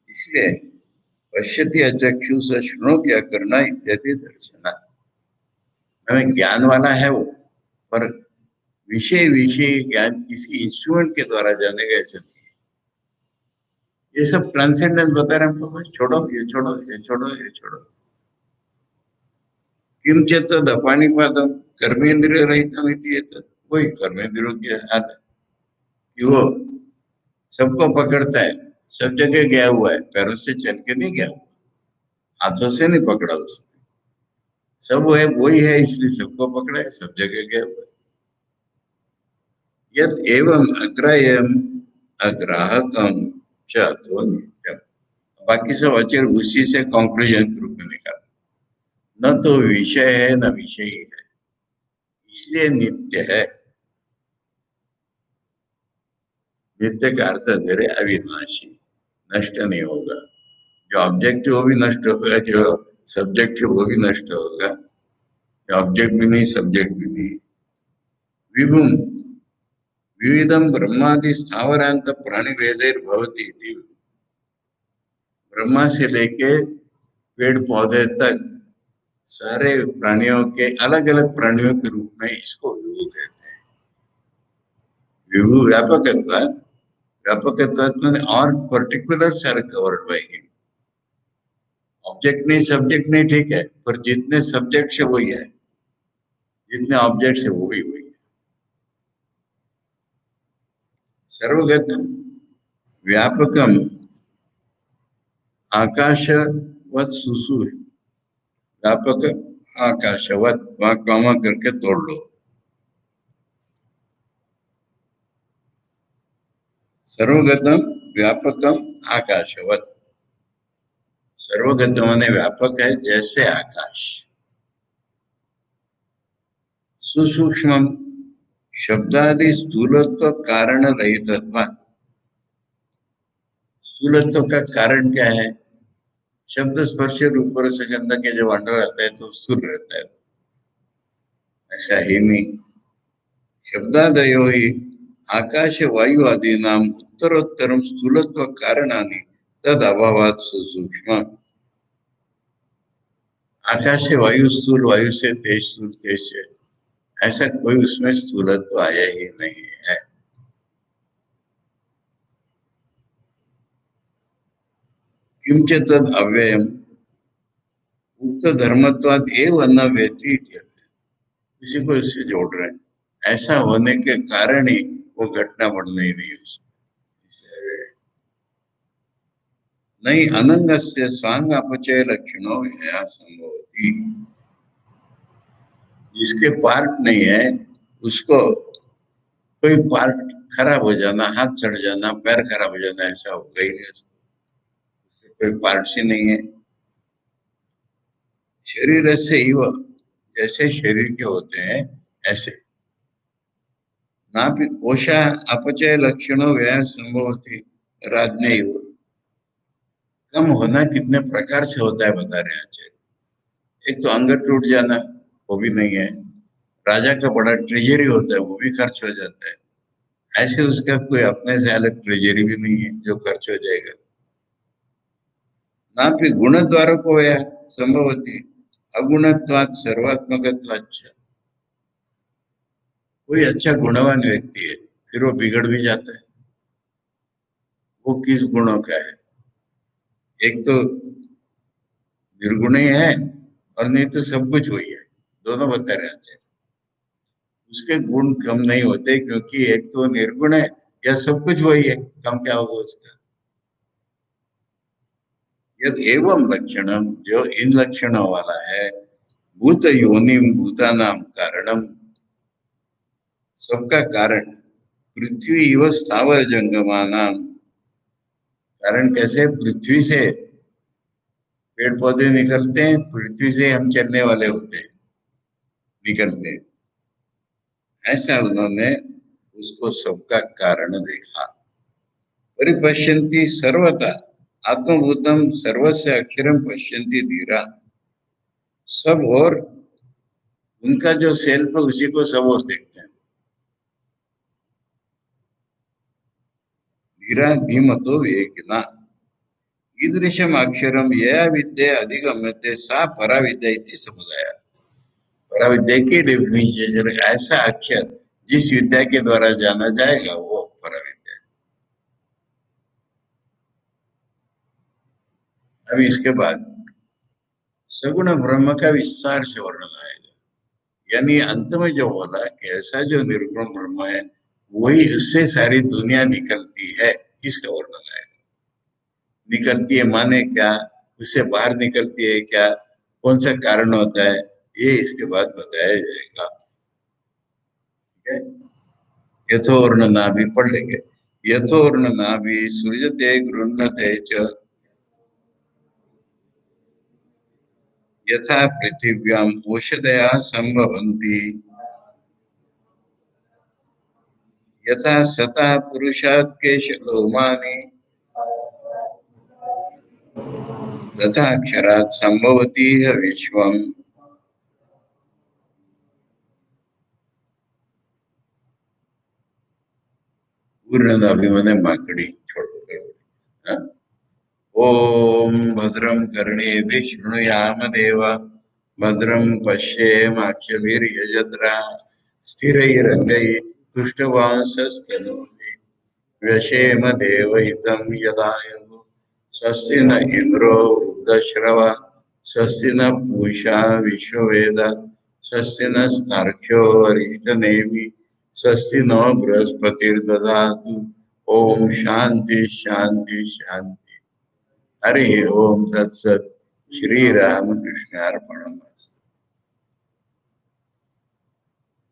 इसलिए पश्यति अचक्षु स शृणोति अकर्णा इत्यादि दर्शना, हमें ज्ञान वाला है वो, पर विषय विषय ज्ञान किसी इंस्ट्रूमेंट के द्वारा जानेगा ऐसा नहीं। ये सब ट्रांसेंडेंस बता रहे हैं हमको, बस छोड़ो ये छोड़ो ये छोड़ो ये छोड़ो। किम चेत अपाणिपादम कर्मेंद्रिय रहितम इति एतत्, वही कर्मेंद्रियों के हाल है कि वो सबको पकड़ता है, सब जगह गया हुआ है, पैरों से चल के नहीं गया, हाथों से नहीं पकड़ा उसने, सब है वही है, इसलिए सबको पकड़ा है, सब जगह गया हुआ है। यत एवं अग्राह्यम अग्राहकम च तो नित्यम, बाकी सब अचर उसी से कंक्लूजन के रूप में निकाला, न तो विषय है न विषयी है, इसलिए नित्य है। नित्य का अर्थ दे रहे अविनाशी, नष्ट नहीं होगा, जो ऑब्जेक्ट वो भी नष्ट होगा, जो सब्जेक्ट है वो भी नष्ट होगा, ऑब्जेक्ट भी नहीं सब्जेक्ट भी नहीं। विभुम विविधम ब्रह्मादि स्थावरांत प्राणी वेदैर भवति इति, ब्रह्मा से लेके पेड़ पौधे तक सारे प्राणियों के अलग अलग प्राणियों के रूप में इसको विभु कहते हैं। विभु व्यापकत्व, व्यापकत्व में और particulars are covered by him, object नहीं सब्जेक्ट नहीं, ठीक है, पर जितने सब्जेक्ट है वही है, जितने ऑब्जेक्ट है वो भी वही है। सर्वगतम व्यापकम आकाशवत सुसु, व्यापक आकाशवत, वहां कॉमा करके तोड़ लो, सर्वगतम व्यापकम आकाशवत, सर्वगत माने व्यापक है जैसे आकाश, सुसूक्ष्म शब्दादि स्थूलत्व कारण रहितत्व, स्थूलत्व का कारण क्या है, शब्द स्पर्श रूप रस गंध के जब अंडर रहता है तो स्थूल रहता है, ऐसा ही नहीं। शब्दादयो ही आकाश वायु आदि नाम उत्तरोत्तरम स्थूलत्व कारणानि तद अभावात सुसूक्ष्म, आकाश से वायु स्थूल, वायु से तेज स्थूल, तेज से, ऐसा कोई उसमें स्थूलत्व आया ही नहीं है। किंच तद अव्ययम उक्त धर्मत्वाद एव न वेति, किसी को इससे जोड़ रहे हैं, ऐसा होने के कारण ही वो घटना बढ़ नहीं रही है। नहीं अनंगस्य स्वांग अपचय लक्षणों संभवती, जिसके पार्ट नहीं है उसको कोई पार्ट खराब हो जाना, हाथ सड़ जाना, पैर खराब हो जाना, ऐसा होगा ही नहीं, कोई पार्ट से नहीं है। शरीर से ही वो जैसे शरीर के होते हैं ऐसे, ना भी कोशा अपचय लक्षणों व्यय संभवती राजने, कम होना कितने प्रकार से होता है बता रहे हैं। एक तो अंग टूट जाना, वो भी नहीं है, राजा का बड़ा ट्रेजरी होता है वो भी खर्च हो जाता है, ऐसे उसका कोई अपने से अलग ट्रेजरी भी नहीं है जो खर्च हो जाएगा। ना फिर गुण द्वारा को या संभवती अगुणत्वात् सर्वात्मकत्वाच्च, कोई अच्छा गुणवान व्यक्ति है फिर वो बिगड़ भी जाता है, वो किस गुणों का है, एक तो निर्गुण ही है और नहीं तो सब कुछ वही है, दोनों बता रहे हैं। उसके गुण कम नहीं होते क्योंकि एक तो निर्गुण है या सब कुछ वही है, कम क्या होगा उसका। यद एवं लक्षणम, जो इन लक्षणों वाला है, भूत योनिम भूतानाम कारणम, सबका कारण, पृथ्वी इव स्थावर जंगमानाम, कारण कैसे, पृथ्वी से पेड़ पौधे निकलते हैं, पृथ्वी से हम चलने वाले होते हैं, निकलते हैं। ऐसा उन्होंने उसको सबका कारण देखा। परिपश्यन्ति सर्वथा आत्मभूतम सर्वस्य अक्षरम पश्यन्ति धीरा। सब और उनका जो सेल्फ है उसी को सब और देखते हैं। धीरा धीमतो वेगिना ईदृशम अक्षरम यया विद्या अधिगम्यते सा पराविद्या इति समुदाय। पराविद्या की डेफिनेशन ऐसा अक्षर जिस विद्या के द्वारा जाना जाएगा वो पराविद्या। अब इसके बाद सगुण ब्रह्म का विस्तार से वर्णन आएगा। यानी अंत में जो बोला कि ऐसा जो निर्गुण ब्रह्म है वही उससे सारी दुनिया निकलती है, इसका वर्णन आएगा। निकलती है माने क्या, उससे बाहर निकलती है क्या, कौन सा कारण होता है, ये इसके बाद बताया जाएगा। ठीक है, यथोर्ण नाभि पढ़ लेंगे। यथोर्ण नाभि सूर्यते गृह्णते च यथा पृथिव्याम औषधया संभवन्ति यथा सतः पुरुषात् केशलोमानि तथा अक्षरात् संभवति विश्वम। पूर्ण अभिमने माकड़ी छोड़ो। ओम भद्रं कर्णेभिः शृणुयाम देवा भद्रं पश्येमाक्षभिर्यजत्रा स्थिरैरङ्गैः तुष्टवांसस्तनूभिः व्यशेम देवहितं यदायुः स्वस्ति न इन्द्रो वृद्धश्रवा स्वस्ति न पूषा विश्ववेद स्वस्ति नस्तार्क्ष्यो अरिष्टनेमिः स्वस्ति नो बृहस्पतिर्दधातु। ओम शांति शांति शांति। हरि ओम तत्सत्। श्री रामकृष्णार्पणमस्तु।